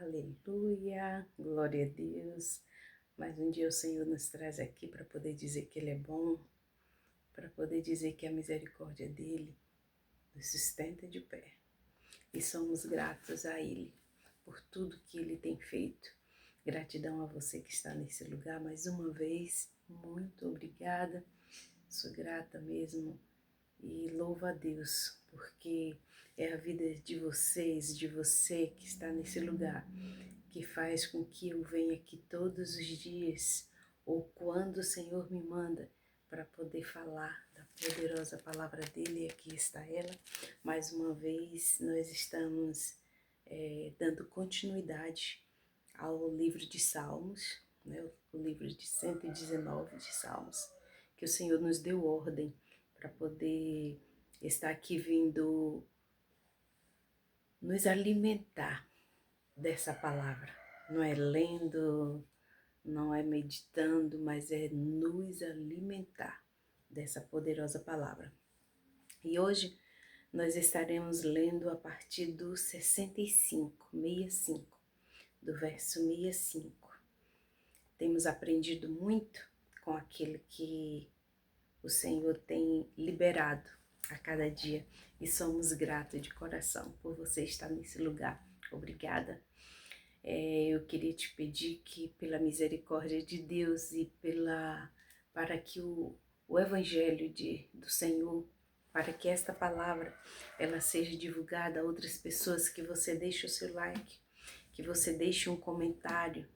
Aleluia, glória a Deus. Mais um dia o Senhor nos traz aqui para poder dizer que Ele é bom, para poder dizer que a misericórdia dEle nos sustenta de pé. E somos gratos a Ele por tudo que Ele tem feito. Gratidão a você que está nesse lugar mais uma vez. Muito obrigada. Sou grata mesmo e louvo a Deus, porque é a vida de vocês, de você que está nesse lugar, que faz com que eu venha aqui todos os dias, ou quando o Senhor me manda, para poder falar da poderosa palavra dEle. E aqui está ela. Mais uma vez nós estamos dando continuidade ao livro de Salmos, né? O livro de 119 de Salmos, que o Senhor nos deu ordem para poder estar aqui vindo nos alimentar dessa palavra. Não é lendo, não é meditando, mas é nos alimentar dessa poderosa palavra. E hoje nós estaremos lendo a partir do 65, do verso 65. Temos aprendido muito com aquilo que o Senhor tem liberado a cada dia e somos gratos de coração por você estar nesse lugar. Obrigada. Eu queria te pedir que, pela misericórdia de Deus e para que o Evangelho do Senhor, para que esta palavra ela seja divulgada a outras pessoas, que você deixe o seu like, que você deixe um comentário,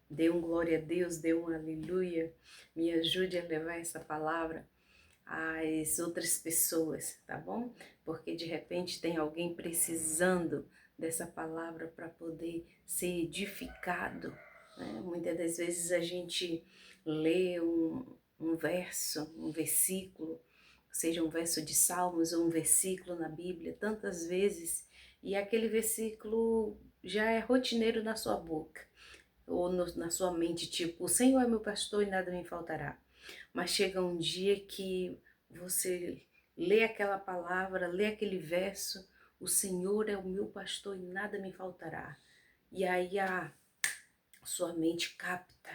dê um glória a Deus, dê um aleluia, me ajude a levar essa palavra às outras pessoas, tá bom? Porque de repente tem alguém precisando dessa palavra para poder ser edificado, né? Muitas das vezes a gente lê um verso, um versículo, seja um verso de Salmos ou um versículo na Bíblia, tantas vezes, e aquele versículo já é rotineiro na sua boca, ou na sua mente, tipo, o Senhor é meu pastor e nada me faltará. Mas chega um dia que você lê aquela palavra, lê aquele verso, o Senhor é o meu pastor e nada me faltará. E aí a sua mente capta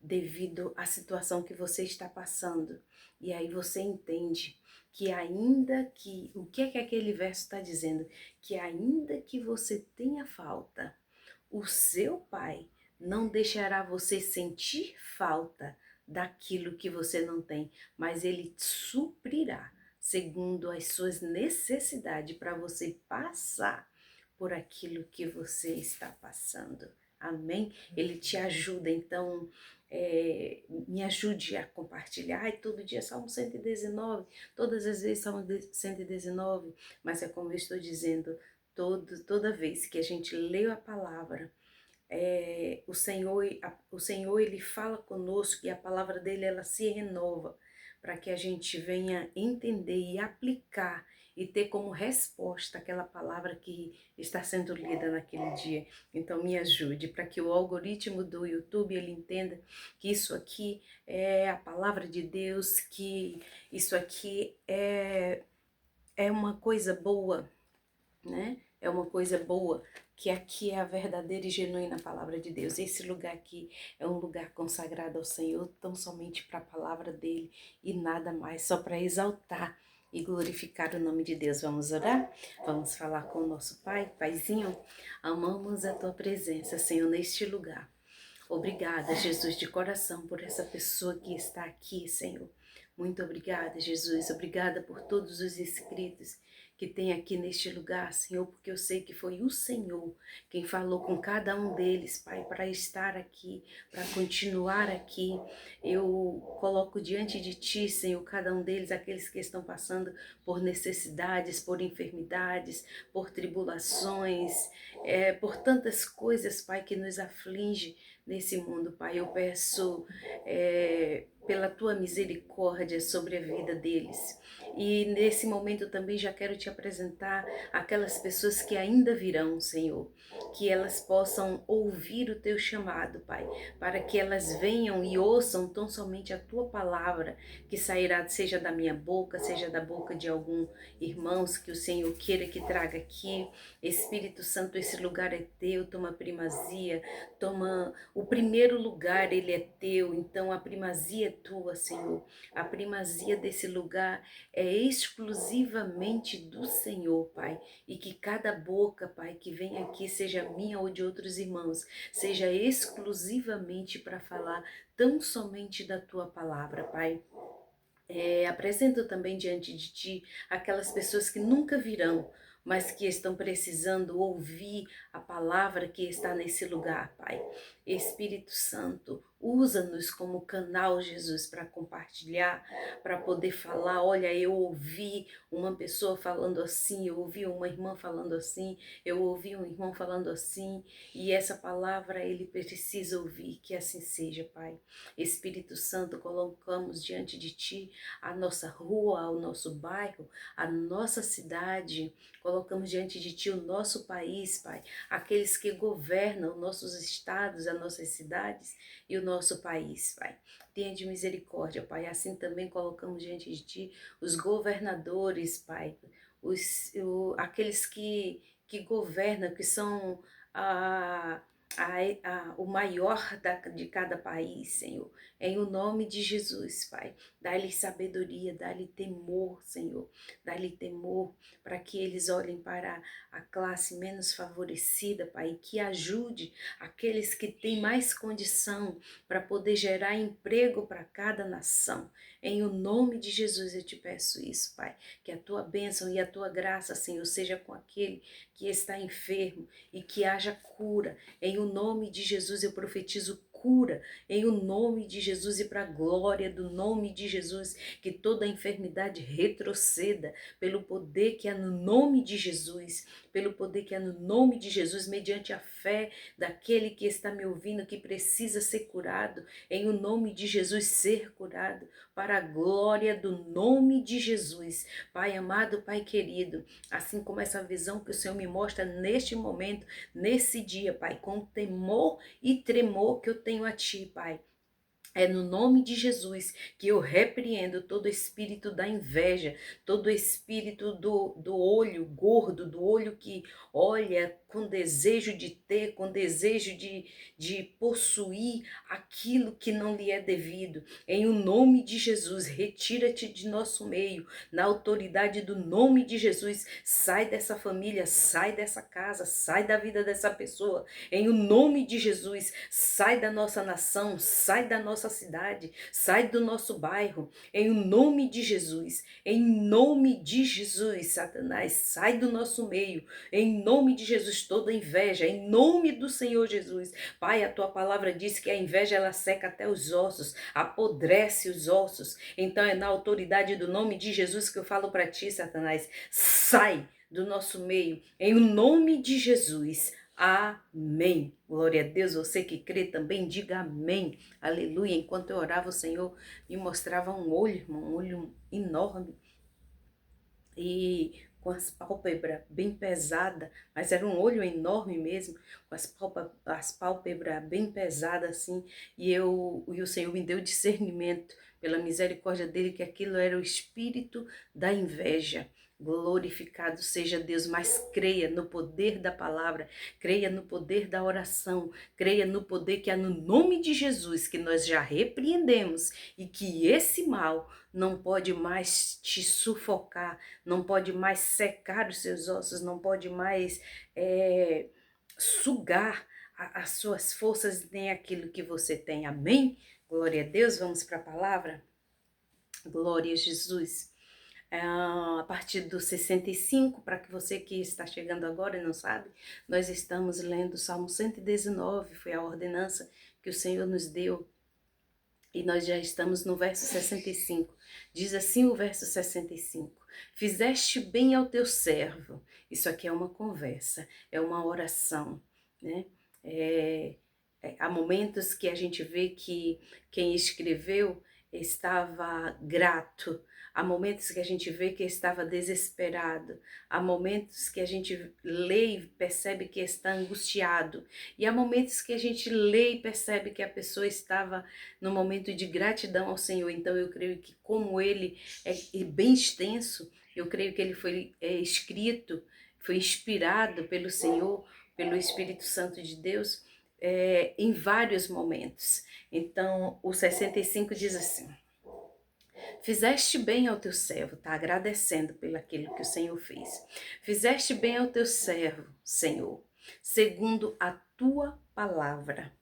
devido à situação que você está passando. E aí você entende que o que é que aquele verso está dizendo? Que ainda que você tenha falta, o seu Pai não deixará você sentir falta daquilo que você não tem, mas Ele suprirá segundo as suas necessidades para você passar por aquilo que você está passando. Amém? Ele te ajuda, então me ajude a compartilhar. Ai, todo dia Salmo 119, todas as vezes Salmo 119, mas é como eu estou dizendo, toda vez que a gente lê a palavra, o Senhor ele fala conosco e a palavra dele ela se renova para que a gente venha entender e aplicar e ter como resposta aquela palavra que está sendo lida naquele dia. Então me ajude para que o algoritmo do YouTube ele entenda que isso aqui é a palavra de Deus, que isso aqui é uma coisa boa, né? É uma coisa boa, que aqui é a verdadeira e genuína palavra de Deus. Esse lugar aqui é um lugar consagrado ao Senhor, tão somente para a palavra dele e nada mais, só para exaltar e glorificar o nome de Deus. Vamos orar? Vamos falar com o nosso Pai. Paizinho, amamos a tua presença, Senhor, neste lugar. Obrigada, Jesus, de coração, por essa pessoa que está aqui, Senhor. Muito obrigada, Jesus. Obrigada por todos os inscritos que tem aqui neste lugar, Senhor, porque eu sei que foi o Senhor quem falou com cada um deles, Pai, para estar aqui, para continuar aqui. Eu coloco diante de Ti, Senhor, cada um deles, aqueles que estão passando por necessidades, por enfermidades, por tribulações, por tantas coisas, Pai, que nos aflige nesse mundo, Pai. Eu peço pela tua misericórdia sobre a vida deles. E nesse momento também já quero te apresentar aquelas pessoas que ainda virão, Senhor, que elas possam ouvir o teu chamado, Pai, para que elas venham e ouçam tão somente a tua palavra que sairá, seja da minha boca, seja da boca de algum irmão que o Senhor queira que traga aqui. Espírito Santo, esse lugar é teu, toma primazia, toma o primeiro lugar, ele é teu, então a primazia é tua, Senhor. A primazia desse lugar é exclusivamente do Senhor, Pai. E que cada boca, Pai, que vem aqui, seja minha ou de outros irmãos, seja exclusivamente para falar tão somente da tua palavra, Pai. Apresento também diante de ti aquelas pessoas que nunca virão, mas que estão precisando ouvir a palavra que está nesse lugar, Pai. Espírito Santo, usa-nos como canal, Jesus, para compartilhar, para poder falar. Olha, eu ouvi uma pessoa falando assim, eu ouvi uma irmã falando assim, eu ouvi um irmão falando assim, e essa palavra ele precisa ouvir, que assim seja, Pai. Espírito Santo, colocamos diante de ti a nossa rua, o nosso bairro, a nossa cidade. Colocamos diante de ti o nosso país, Pai, aqueles que governam os nossos estados, as nossas cidades e o nosso país, Pai. Tenha de misericórdia, Pai. Assim também colocamos diante de ti os governadores, Pai, aqueles que governam, que são a o maior de cada país, Senhor, em o nome de Jesus, Pai. Dá-lhe sabedoria, dá-lhe temor, Senhor, dá-lhe temor para que eles olhem para a classe menos favorecida, Pai, e que ajude aqueles que têm mais condição para poder gerar emprego para cada nação. Em o nome de Jesus eu te peço isso, Pai, que a tua bênção e a tua graça, Senhor, seja com aquele que está enfermo e que haja cura. Em o nome de Jesus eu profetizo cura, em o nome de Jesus e para a glória do nome de Jesus, que toda enfermidade retroceda pelo poder que é no nome de Jesus, pelo poder que é no nome de Jesus, mediante a fé daquele que está me ouvindo, que precisa ser curado, em o nome de Jesus ser curado, para a glória do nome de Jesus. Pai amado, Pai querido, assim como essa visão que o Senhor me mostra neste momento, nesse dia, Pai, com temor e tremor que eu tenho a Ti, Pai. É no nome de Jesus que eu repreendo todo espírito da inveja, todo espírito do olho gordo, do olho que olha com desejo de ter, com desejo de possuir aquilo que não lhe é devido. Em o nome de Jesus, retira-te de nosso meio, na autoridade do nome de Jesus, sai dessa família, sai dessa casa, sai da vida dessa pessoa. Em o nome de Jesus, sai da nossa nação, sai da nossa cidade, sai do nosso bairro, em nome de Jesus, em nome de Jesus, Satanás, sai do nosso meio, em nome de Jesus, toda inveja, em nome do Senhor Jesus. Pai, a tua palavra diz que a inveja ela seca até os ossos, apodrece os ossos, então é na autoridade do nome de Jesus que eu falo para ti, Satanás, sai do nosso meio, em nome de Jesus. Amém. Glória a Deus, você que crê também, diga amém. Aleluia. Enquanto eu orava, o Senhor me mostrava um olho, irmão, um olho enorme e com as pálpebras bem pesadas, mas era um olho enorme mesmo, com as pálpebras bem pesadas assim, e o Senhor me deu discernimento pela misericórdia dele que aquilo era o espírito da inveja. Glorificado seja Deus, mas creia no poder da palavra, creia no poder da oração, creia no poder que é no nome de Jesus que nós já repreendemos e que esse mal não pode mais te sufocar, não pode mais secar os seus ossos, não pode mais sugar as suas forças nem aquilo que você tem. Amém? Glória a Deus, vamos para a palavra? Glória a Jesus. A partir do 65, para que você que está chegando agora e não sabe, nós estamos lendo o Salmo 119, foi a ordenança que o Senhor nos deu, e nós já estamos no verso 65. Diz assim o verso 65: Fizeste bem ao teu servo. Isso aqui é uma conversa, é uma oração, né? Há momentos que a gente vê que quem escreveu estava grato, há momentos que a gente vê que estava desesperado, há momentos que a gente lê e percebe que está angustiado, e há momentos que a gente lê e percebe que a pessoa estava no momento de gratidão ao Senhor. Então eu creio que como ele é bem extenso, eu creio que ele foi escrito, foi inspirado pelo Senhor, pelo Espírito Santo de Deus, em vários momentos. Então, o 65 diz assim: fizeste bem ao teu servo, está agradecendo pelo aquilo que o Senhor fez. Fizeste bem ao teu servo, Senhor, segundo a tua palavra.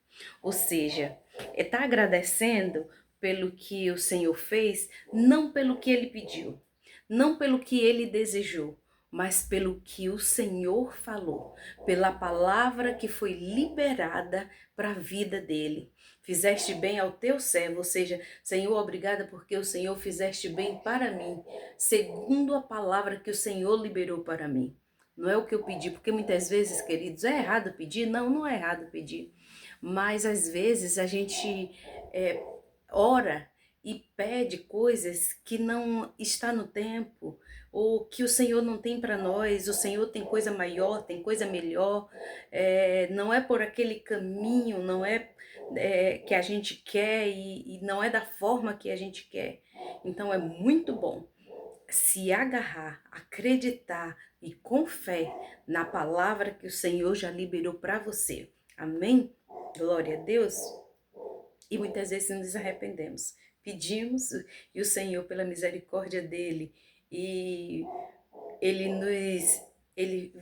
Ou seja, está agradecendo pelo que o Senhor fez, não pelo que ele pediu, não pelo que ele desejou, mas pelo que o Senhor falou, pela palavra que foi liberada para a vida dele. Fizeste bem ao teu servo, ou seja, Senhor, obrigada porque o Senhor fizeste bem para mim, segundo a palavra que o Senhor liberou para mim. Não é o que eu pedi, porque muitas vezes, queridos, é errado pedir? Não, não é errado pedir. Mas às vezes a gente ora e pede coisas que não está no tempo, ou que o Senhor não tem para nós. O Senhor tem coisa maior, tem coisa melhor, não é por aquele caminho, não é, que a gente quer e não é da forma que a gente quer. Então é muito bom se agarrar, acreditar e com fé na palavra que o Senhor já liberou para você. Amém? Glória a Deus. E muitas vezes nos arrependemos. Pedimos e o Senhor, pela misericórdia dele, e ele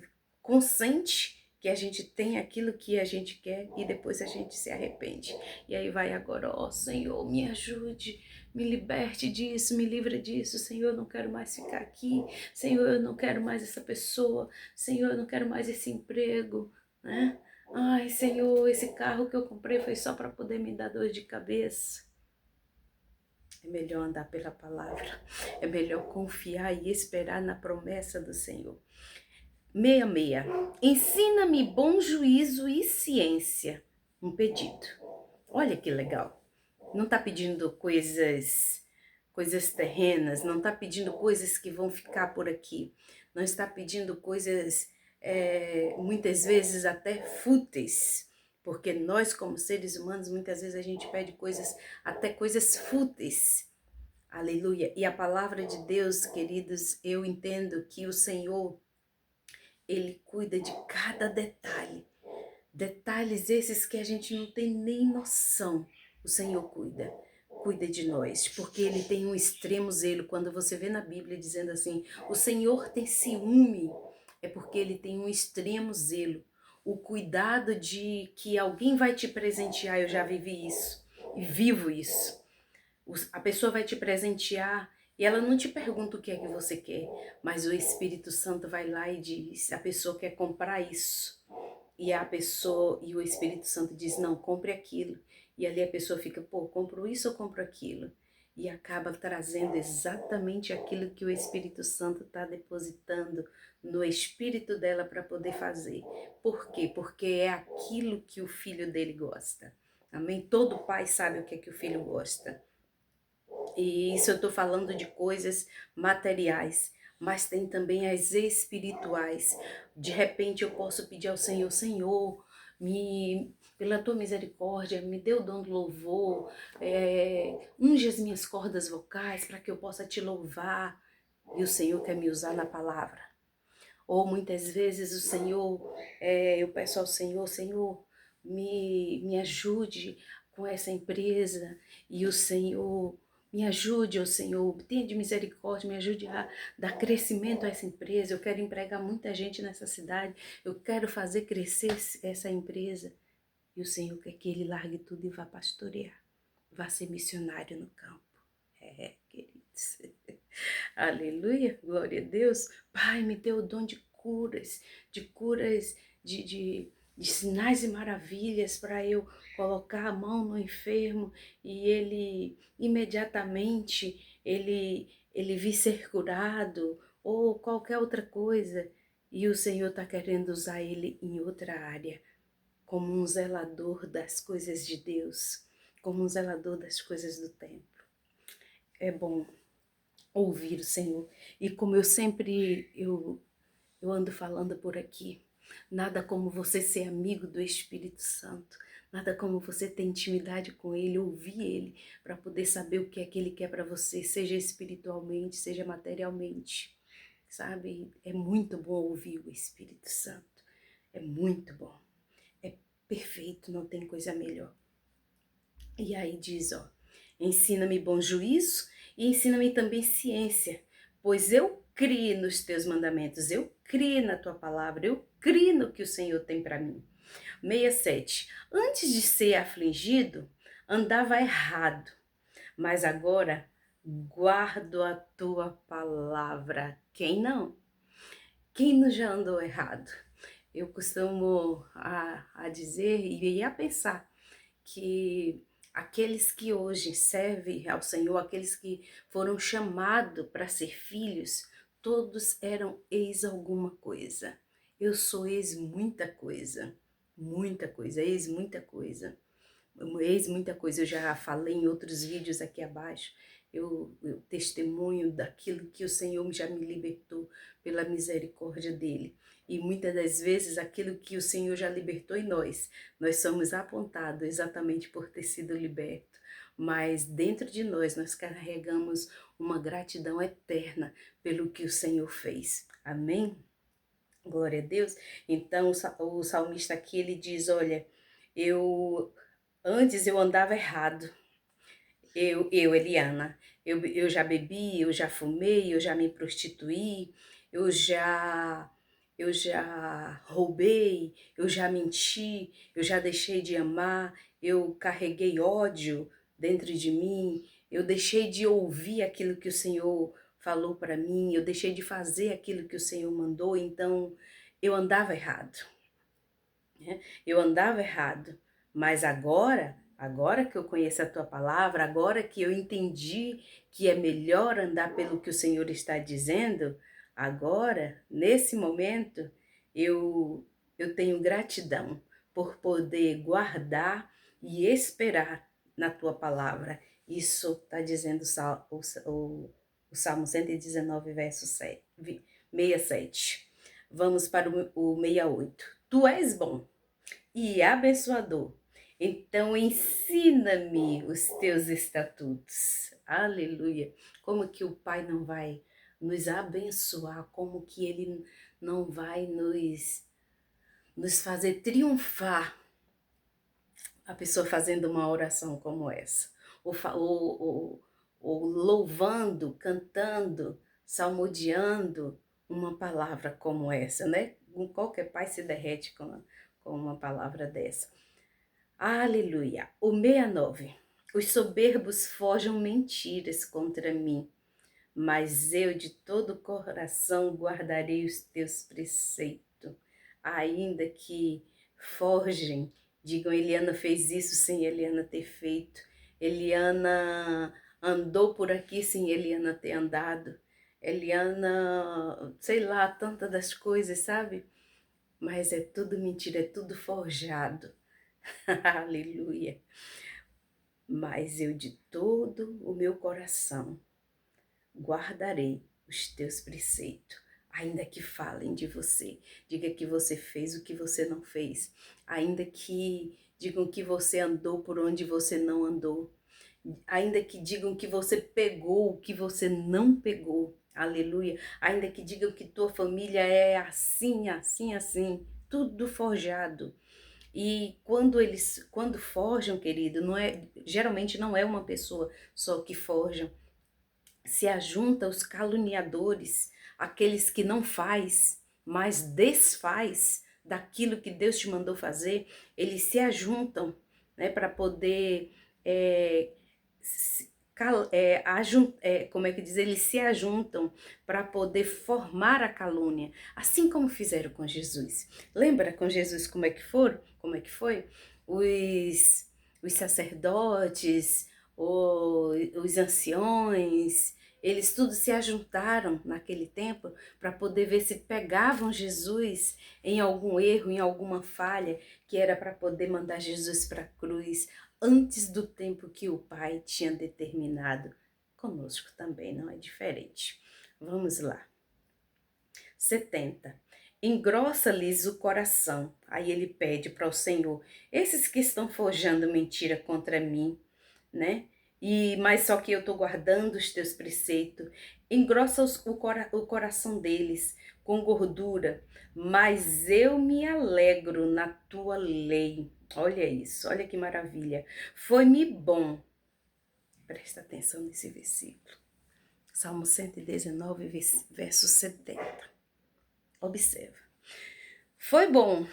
consente que a gente tem aquilo que a gente quer e depois a gente se arrepende. E aí vai agora, ó Senhor, me ajude, me liberte disso, me livre disso. Senhor, eu não quero mais ficar aqui. Senhor, eu não quero mais essa pessoa. Senhor, eu não quero mais esse emprego, né? Ai, Senhor, esse carro que eu comprei foi só para poder me dar dor de cabeça. É melhor andar pela palavra, é melhor confiar e esperar na promessa do Senhor. 66. Ensina-me bom juízo e ciência. Um pedido. Olha que legal. Não está pedindo coisas terrenas, não está pedindo coisas que vão ficar por aqui. Não está pedindo coisas, muitas vezes até fúteis. Porque nós, como seres humanos, muitas vezes a gente pede coisas, até coisas fúteis. Aleluia. E a palavra de Deus, queridos, eu entendo que o Senhor, ele cuida de cada detalhe. Detalhes esses que a gente não tem nem noção. O Senhor cuida. Cuida de nós, porque ele tem um extremo zelo. Quando você vê na Bíblia dizendo assim, o Senhor tem ciúme, é porque ele tem um extremo zelo. O cuidado de que alguém vai te presentear, eu já vivi isso e vivo isso. A pessoa vai te presentear e ela não te pergunta o que é que você quer, mas o Espírito Santo vai lá e diz, a pessoa quer comprar isso. E o Espírito Santo diz, não, compre aquilo. E ali a pessoa fica, pô, compro isso ou compro aquilo? E acaba trazendo exatamente aquilo que o Espírito Santo está depositando no espírito dela para poder fazer. Por quê? Porque é aquilo que o filho dele gosta. Amém? Todo pai sabe o que é que o filho gosta. E isso eu estou falando de coisas materiais, mas tem também as espirituais. De repente eu posso pedir ao Senhor, Senhor, pela tua misericórdia, me dê o dom do louvor, unge as minhas cordas vocais para que eu possa te louvar. E o Senhor quer me usar na palavra. Ou muitas vezes o Senhor, eu peço ao Senhor, Senhor, me ajude com essa empresa. E o Senhor, me ajude, ó Senhor, tenha de misericórdia, me ajude a dar crescimento a essa empresa. Eu quero empregar muita gente nessa cidade, eu quero fazer crescer essa empresa. E o Senhor quer que ele largue tudo e vá pastorear, vá ser missionário no campo. Queridos. Aleluia, glória a Deus. Pai, me dê o dom de curas, de sinais e maravilhas para eu colocar a mão no enfermo e ele imediatamente ele vir ser curado ou qualquer outra coisa. E o Senhor está querendo usar ele em outra área, como um zelador das coisas de Deus, como um zelador das coisas do templo. é bom ouvir o Senhor. E como eu sempre eu ando falando por aqui, nada como você ser amigo do Espírito Santo. Nada como você ter intimidade com Ele, ouvir Ele, para poder saber o que é que Ele quer para você, seja espiritualmente, seja materialmente, sabe? É muito bom ouvir o Espírito Santo, é muito bom, é perfeito, não tem coisa melhor. E aí diz, ó, ensina-me bom juízo e ensina-me também ciência, pois eu criei nos teus mandamentos, eu criei na tua palavra, eu criei no que o Senhor tem para mim. 67. Antes de ser afligido, andava errado, mas agora guardo a tua palavra. Quem não? Quem não já andou errado? Eu costumo a dizer e a pensar que aqueles que hoje servem ao Senhor, aqueles que foram chamados para ser filhos, todos eram ex alguma coisa. Eu sou ex muita coisa, ex muita coisa. Eis muita coisa, eu já falei em outros vídeos aqui abaixo, eu testemunho daquilo que o Senhor já me libertou pela misericórdia dele. E muitas das vezes aquilo que o Senhor já libertou em nós somos apontados exatamente por ter sido liberto. Mas dentro de nós carregamos uma gratidão eterna pelo que o Senhor fez. Amém? Glória a Deus. Então o salmista aqui ele diz, olha, antes eu andava errado, Eliana, eu já bebi, eu já fumei, eu já me prostituí, eu já, eu já roubei, eu já menti, eu já deixei de amar, eu carreguei ódio dentro de mim, eu deixei de ouvir aquilo que o Senhor falou para mim, eu deixei de fazer aquilo que o Senhor mandou, então eu andava errado, né? Eu andava errado, mas agora que eu conheço a tua palavra, agora que eu entendi que é melhor andar pelo que o Senhor está dizendo, agora, nesse momento, eu tenho gratidão por poder guardar e esperar na tua palavra. Isso está dizendo o Salmo 119, verso 67. Vamos para o 68. Tu és bom e abençoador. Então ensina-me os teus estatutos. Aleluia. Como que o Pai não vai nos abençoar? Como que Ele não vai nos fazer triunfar? A pessoa fazendo uma oração como essa. Ou louvando, cantando, salmodiando uma palavra como essa, né? Qualquer pai se derrete com uma palavra dessa. Aleluia. O 69. Os soberbos forjam mentiras contra mim, mas eu de todo o coração guardarei os teus preceitos. Ainda que forjem, digam, Eliana fez isso sem Eliana ter feito. Eliana andou por aqui sem Eliana ter andado. Eliana, sei lá, tantas das coisas, sabe? Mas é tudo mentira, é tudo forjado. Aleluia. Mas eu de todo o meu coração guardarei os teus preceitos, ainda que falem de você, diga que você fez o que você não fez, ainda que digam que você andou por onde você não andou, ainda que digam que você pegou o que você não pegou, aleluia, ainda que digam que tua família é assim, assim, assim, tudo forjado. E quando forjam, querido, geralmente não é uma pessoa só que forjam, se ajunta os caluniadores, aqueles que não faz, mas desfaz daquilo que Deus te mandou fazer, eles se ajuntam, né, para poder como é que diz? Eles se ajuntam para poder formar a calúnia, assim como fizeram com Jesus. Lembra com Jesus como é que foram? Como é que foi? Os sacerdotes, os anciões, eles tudo se ajuntaram naquele tempo para poder ver se pegavam Jesus em algum erro, em alguma falha, que era para poder mandar Jesus para a cruz antes do tempo que o Pai tinha determinado. conosco também não é diferente. Vamos lá. 70. Engrossa-lhes o coração. Aí ele pede para o Senhor, esses que estão forjando mentira contra mim, né? Mas só que eu estou guardando os teus preceitos. Engrossa o coração deles com gordura, mas eu me alegro na tua lei. Olha isso, olha que maravilha. Foi-me bom. Presta atenção nesse versículo. Salmo 119, verso 70. Observa. Foi bom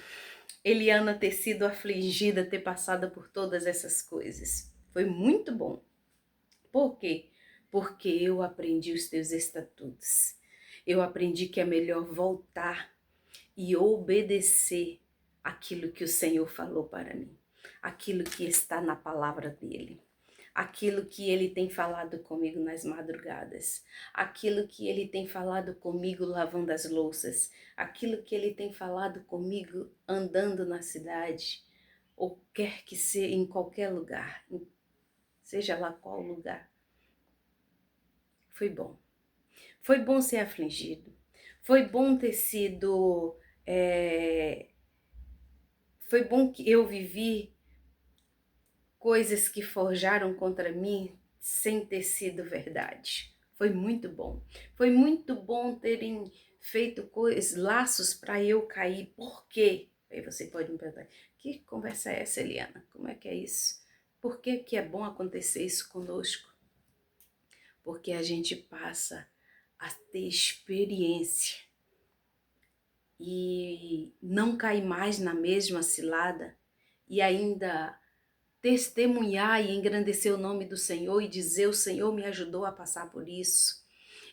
Eliana ter sido afligida, ter passado por todas essas coisas. Foi muito bom. Por quê? Porque eu aprendi os teus estatutos. Eu aprendi que é melhor voltar e obedecer aquilo que o Senhor falou para mim. Aquilo que está na palavra dele. Aquilo que ele tem falado comigo nas madrugadas, aquilo que ele tem falado comigo lavando as louças, aquilo que ele tem falado comigo andando na cidade, ou quer que seja em qualquer lugar, seja lá qual lugar. Foi bom. Foi bom ser afligido. Foi bom ter sido... Foi bom que eu vivi coisas que forjaram contra mim sem ter sido verdade. Foi muito bom. Foi muito bom terem feito laços para eu cair. Por quê? Aí você pode me perguntar, que conversa é essa, Eliana? Como é que é isso? Por que que é bom acontecer isso conosco? Porque a gente passa a ter experiência e não cai mais na mesma cilada e ainda testemunhar e engrandecer o nome do Senhor e dizer: o Senhor me ajudou a passar por isso,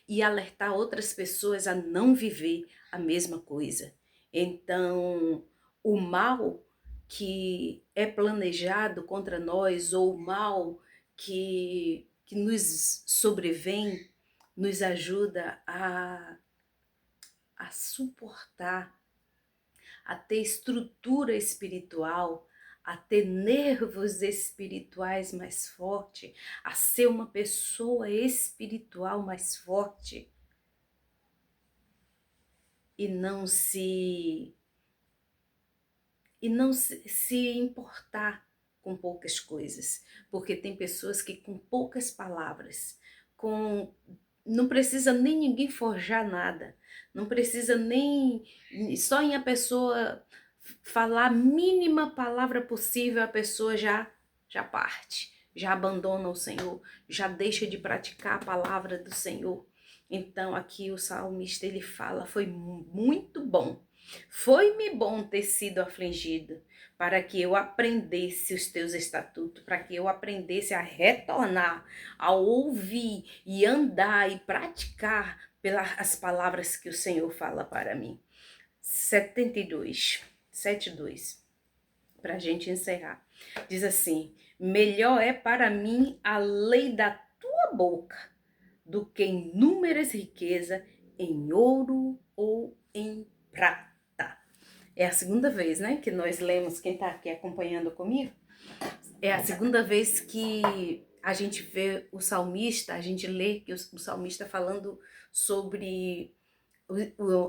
e alertar outras pessoas a não viver a mesma coisa. Então, o mal que é planejado contra nós, ou o mal que nos sobrevém, nos ajuda a suportar, a ter estrutura espiritual, a ter nervos espirituais mais fortes, a ser uma pessoa espiritual mais forte e não se importar com poucas coisas, porque tem pessoas que com poucas palavras, não precisa nem ninguém forjar nada, não precisa nem só em a pessoa falar a mínima palavra possível, a pessoa já parte, já abandona o Senhor, já deixa de praticar a palavra do Senhor. Então aqui o salmista ele fala: foi muito bom, foi-me bom ter sido afligido, para que eu aprendesse os teus estatutos, para que eu aprendesse a retornar, a ouvir e andar e praticar pelas palavras que o Senhor fala para mim. 72, para a gente encerrar. Diz assim: melhor é para mim a lei da tua boca do que inúmeras riquezas em ouro ou em prata. É a segunda vez, né, que nós lemos, quem está aqui acompanhando comigo, é a segunda vez que a gente vê o salmista, a gente lê que o salmista falando sobre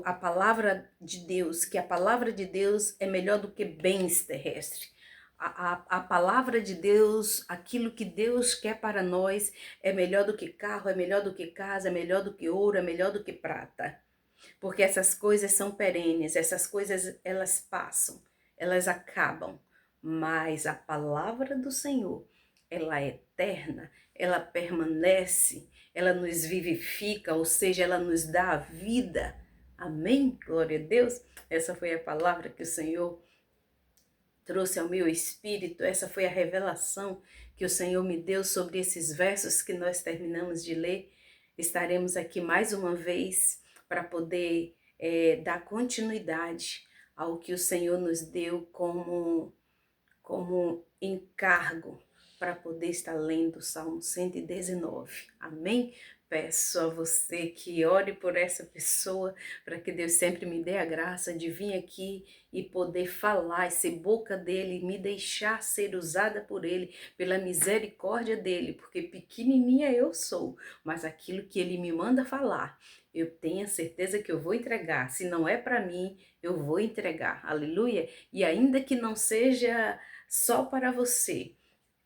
a palavra de Deus, que a palavra de Deus é melhor do que bens terrestres. A palavra de Deus, aquilo que Deus quer para nós, é melhor do que carro, é melhor do que casa, é melhor do que ouro, é melhor do que prata. Porque essas coisas são perenes, essas coisas elas passam, elas acabam. Mas a palavra do Senhor, ela é eterna, ela permanece, ela nos vivifica, ou seja, ela nos dá a vida. Amém? Glória a Deus. Essa foi a palavra que o Senhor trouxe ao meu espírito, essa foi a revelação que o Senhor me deu sobre esses versos que nós terminamos de ler. Estaremos aqui mais uma vez para poder dar continuidade ao que o Senhor nos deu como encargo para poder estar lendo o Salmo 119. Amém? Peço a você que ore por essa pessoa, para que Deus sempre me dê a graça de vir aqui e poder falar, e ser boca dele, me deixar ser usada por ele, pela misericórdia dele, porque pequenininha eu sou, mas aquilo que ele me manda falar, eu tenho a certeza que eu vou entregar. Se não é para mim, eu vou entregar. Aleluia! E ainda que não seja só para você,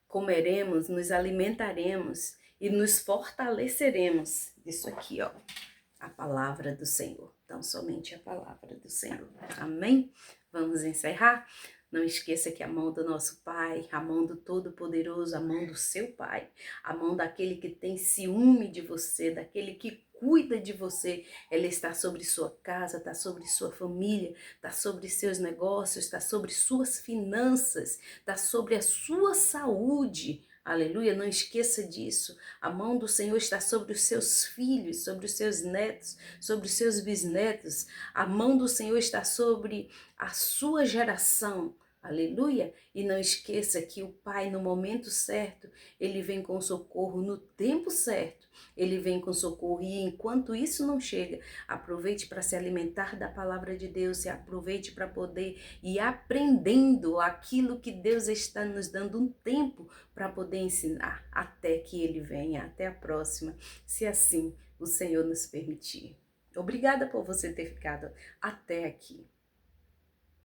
comeremos, nos alimentaremos e nos fortaleceremos. Isso aqui, ó, a palavra do Senhor. Então, somente a palavra do Senhor. Amém? Vamos encerrar? Não esqueça que a mão do nosso Pai, a mão do Todo-Poderoso, a mão do seu Pai, a mão daquele que tem ciúme de você, daquele que cuida de você, ela está sobre sua casa, está sobre sua família, está sobre seus negócios, está sobre suas finanças, está sobre a sua saúde. Aleluia, não esqueça disso. A mão do Senhor está sobre os seus filhos, sobre os seus netos, sobre os seus bisnetos. A mão do Senhor está sobre a sua geração. Aleluia! E não esqueça que o Pai, no momento certo, ele vem com socorro no tempo certo. Ele vem com socorro e enquanto isso não chega, aproveite para se alimentar da palavra de Deus, e aproveite para poder ir aprendendo aquilo que Deus está nos dando um tempo para poder ensinar até que ele venha. Até a próxima, se assim o Senhor nos permitir. Obrigada por você ter ficado até aqui.